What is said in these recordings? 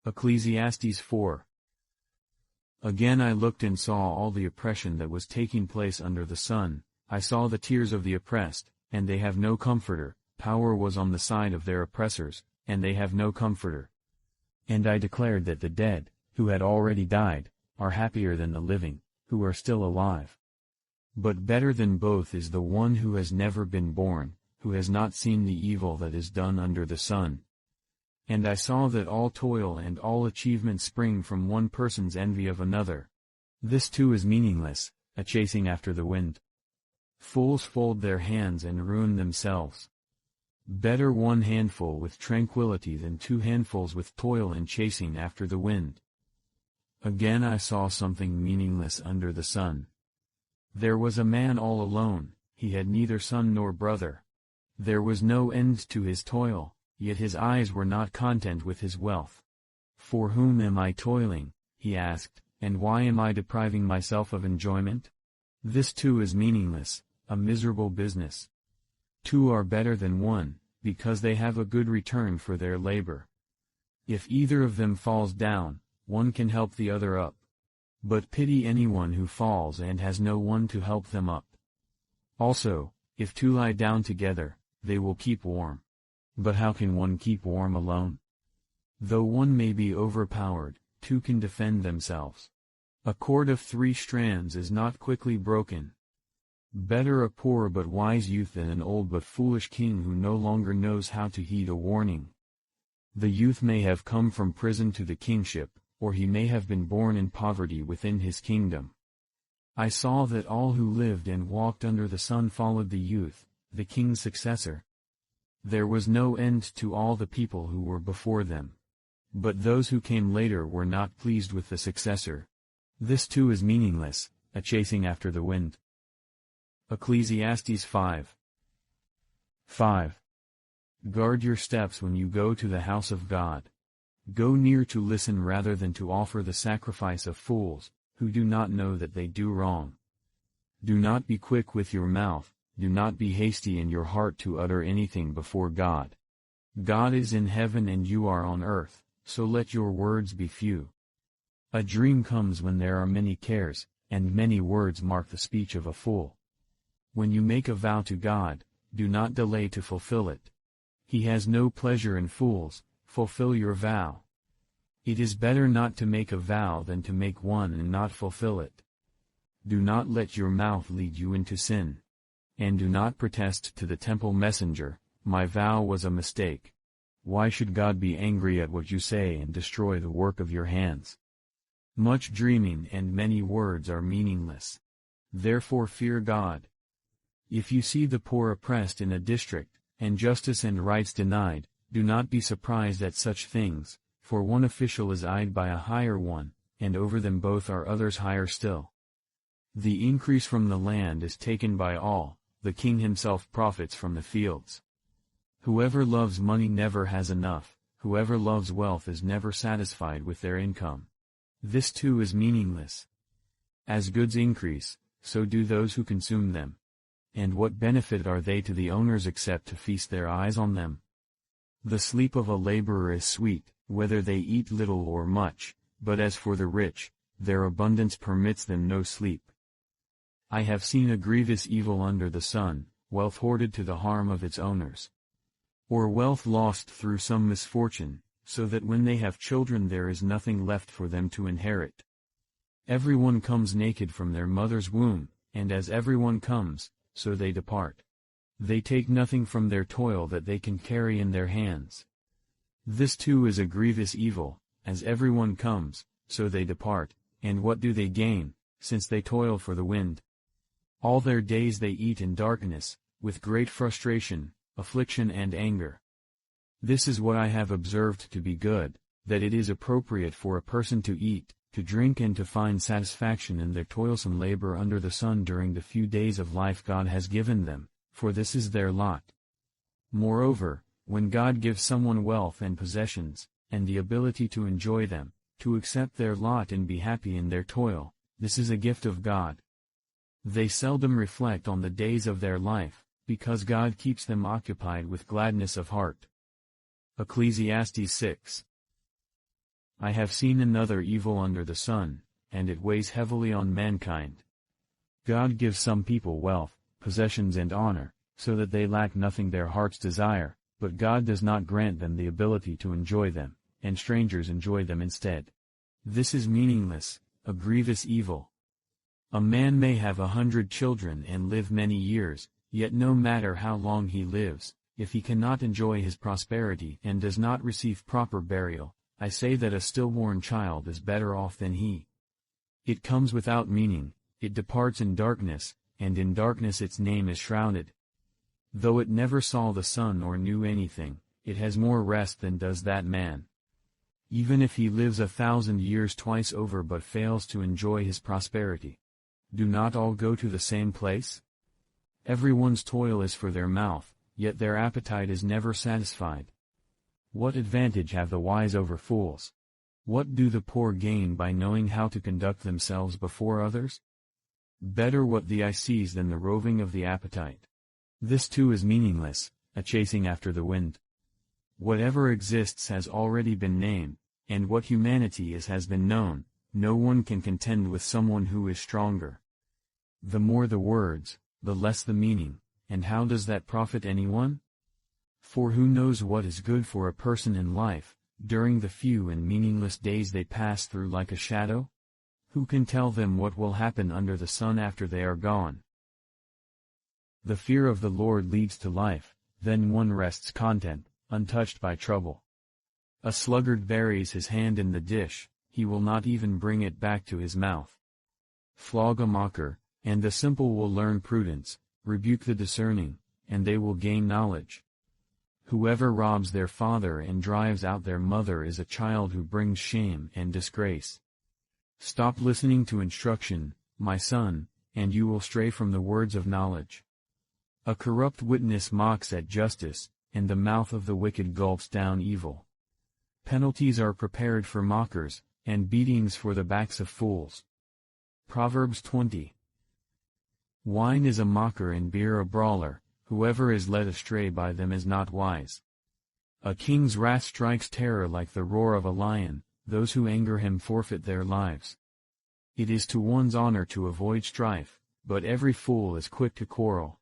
Ecclesiastes 4. Again I looked and saw all the oppression that was taking place under the sun. I saw the tears of the oppressed, and they have no comforter. Power was on the side of their oppressors, and they have no comforter. And I declared that the dead, who had already died, are happier than the living, who are still alive. But better than both is the one who has never been born, who has not seen the evil that is done under the sun. And I saw that all toil and all achievement spring from one person's envy of another. This too is meaningless, a chasing after the wind. Fools fold their hands and ruin themselves. Better one handful with tranquility than 2 handfuls with toil and chasing after the wind. Again I saw something meaningless under the sun. There was a man all alone, he had neither son nor brother. There was no end to his toil, yet his eyes were not content with his wealth. For whom am I toiling, he asked, and why am I depriving myself of enjoyment? This too is meaningless, a miserable business. 2 are better than 1, because they have a good return for their labor. If either of them falls down, one can help the other up. But pity anyone who falls and has no one to help them up. Also, if 2 lie down together, they will keep warm. But how can one keep warm alone? Though one may be overpowered, 2 can defend themselves. A cord of 3 strands is not quickly broken. Better a poor but wise youth than an old but foolish king who no longer knows how to heed a warning. The youth may have come from prison to the kingship, or he may have been born in poverty within his kingdom. I saw that all who lived and walked under the sun followed the youth, the king's successor. There was no end to all the people who were before them. But those who came later were not pleased with the successor. This too is meaningless, a chasing after the wind. Ecclesiastes 5. 5. Guard your steps when you go to the house of God. Go near to listen rather than to offer the sacrifice of fools, who do not know that they do wrong. Do not be quick with your mouth, do not be hasty in your heart to utter anything before God. God is in heaven and you are on earth, so let your words be few. A dream comes when there are many cares, and many words mark the speech of a fool. When you make a vow to God, do not delay to fulfill it. He has no pleasure in fools. Fulfill your vow. It is better not to make a vow than to make one and not fulfill it. Do not let your mouth lead you into sin. And do not protest to the temple messenger, my vow was a mistake. Why should God be angry at what you say and destroy the work of your hands? Much dreaming and many words are meaningless. Therefore fear God. If you see the poor oppressed in a district, and justice and rights denied, do not be surprised at such things, for one official is eyed by a higher one, and over them both are others higher still. The increase from the land is taken by all, the king himself profits from the fields. Whoever loves money never has enough, whoever loves wealth is never satisfied with their income. This too is meaningless. As goods increase, so do those who consume them. And what benefit are they to the owners except to feast their eyes on them? The sleep of a laborer is sweet, whether they eat little or much, but as for the rich, their abundance permits them no sleep. I have seen a grievous evil under the sun, wealth hoarded to the harm of its owners. Or wealth lost through some misfortune, so that when they have children there is nothing left for them to inherit. Everyone comes naked from their mother's womb, and as everyone comes, so they depart. They take nothing from their toil that they can carry in their hands. This too is a grievous evil, as everyone comes, so they depart, and what do they gain, since they toil for the wind? All their days they eat in darkness, with great frustration, affliction and anger. This is what I have observed to be good, that it is appropriate for a person to eat, to drink and to find satisfaction in their toilsome labor under the sun during the few days of life God has given them, for this is their lot. Moreover, when God gives someone wealth and possessions, and the ability to enjoy them, to accept their lot and be happy in their toil, this is a gift of God. They seldom reflect on the days of their life, because God keeps them occupied with gladness of heart. Ecclesiastes 6. I have seen another evil under the sun, and it weighs heavily on mankind. God gives some people wealth, possessions and honor, so that they lack nothing their hearts desire, but God does not grant them the ability to enjoy them, and strangers enjoy them instead. This is meaningless, a grievous evil. A man may have 100 children and live many years, yet no matter how long he lives, if he cannot enjoy his prosperity and does not receive proper burial, I say that a stillborn child is better off than he. It comes without meaning, it departs in darkness, and in darkness its name is shrouded. Though it never saw the sun or knew anything, it has more rest than does that man. Even if he lives 1,000 years twice over but fails to enjoy his prosperity, do not all go to the same place? Everyone's toil is for their mouth, yet their appetite is never satisfied. What advantage have the wise over fools? What do the poor gain by knowing how to conduct themselves before others? Better what the eye sees than the roving of the appetite. This too is meaningless, a chasing after the wind. Whatever exists has already been named, and what humanity is has been known. No one can contend with someone who is stronger. The more the words, the less the meaning, and how does that profit anyone? For who knows what is good for a person in life, during the few and meaningless days they pass through like a shadow? Who can tell them what will happen under the sun after they are gone? The fear of the Lord leads to life, then one rests content, untouched by trouble. A sluggard buries his hand in the dish, he will not even bring it back to his mouth. Flog a mocker, and the simple will learn prudence, rebuke the discerning, and they will gain knowledge. Whoever robs their father and drives out their mother is a child who brings shame and disgrace. Stop listening to instruction, my son, and you will stray from the words of knowledge. A corrupt witness mocks at justice, and the mouth of the wicked gulps down evil. Penalties are prepared for mockers, and beatings for the backs of fools. Proverbs 20. Wine is a mocker and beer a brawler, whoever is led astray by them is not wise. A king's wrath strikes terror like the roar of a lion, those who anger him forfeit their lives. It is to one's honor to avoid strife, but every fool is quick to quarrel.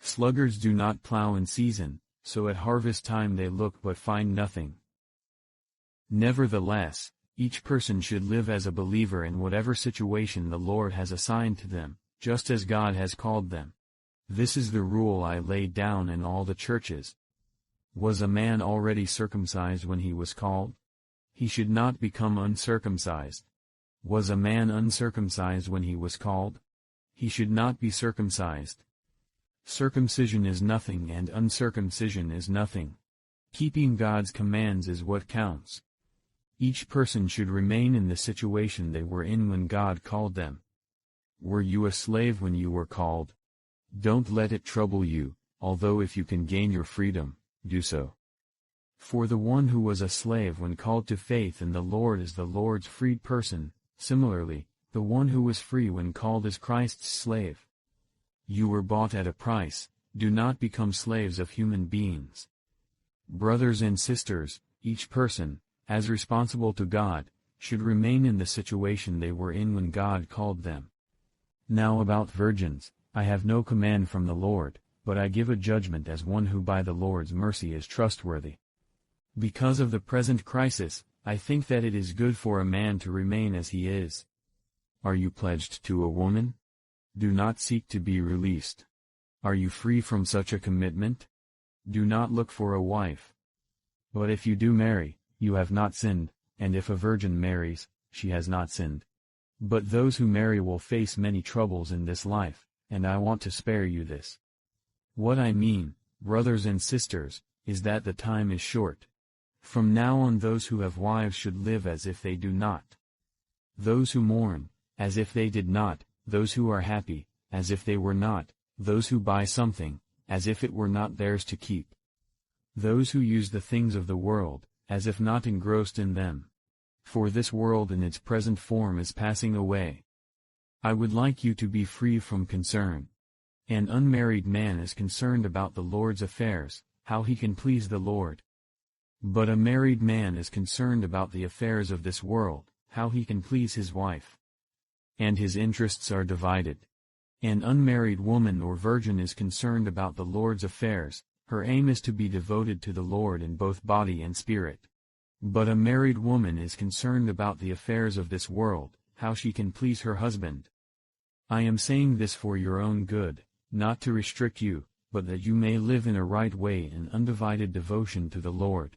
Sluggards do not plow in season, so at harvest time they look but find nothing. Nevertheless, each person should live as a believer in whatever situation the Lord has assigned to them, just as God has called them. This is the rule I laid down in all the churches. Was a man already circumcised when he was called? He should not become uncircumcised. Was a man uncircumcised when he was called? He should not be circumcised. Circumcision is nothing and uncircumcision is nothing. Keeping God's commands is what counts. Each person should remain in the situation they were in when God called them. Were you a slave when you were called? Don't let it trouble you, although if you can gain your freedom, do so. For the one who was a slave when called to faith in the Lord is the Lord's freed person. Similarly, the one who was free when called is Christ's slave. You were bought at a price, do not become slaves of human beings. Brothers and sisters, each person, as responsible to God, should remain in the situation they were in when God called them. Now about virgins, I have no command from the Lord, but I give a judgment as one who by the Lord's mercy is trustworthy. Because of the present crisis, I think that it is good for a man to remain as he is. Are you pledged to a woman? Do not seek to be released. Are you free from such a commitment? Do not look for a wife. But if you do marry, you have not sinned, and if a virgin marries, she has not sinned. But those who marry will face many troubles in this life, and I want to spare you this. What I mean, brothers and sisters, is that the time is short. From now on those who have wives should live as if they do not. Those who mourn, as if they did not, those who are happy, as if they were not, those who buy something, as if it were not theirs to keep. Those who use the things of the world, as if not engrossed in them. For this world in its present form is passing away. I would like you to be free from concern. An unmarried man is concerned about the Lord's affairs, how he can please the Lord. But a married man is concerned about the affairs of this world, how he can please his wife. And his interests are divided. An unmarried woman or virgin is concerned about the Lord's affairs, her aim is to be devoted to the Lord in both body and spirit. But a married woman is concerned about the affairs of this world, how she can please her husband. I am saying this for your own good, not to restrict you, but that you may live in a right way in undivided devotion to the Lord.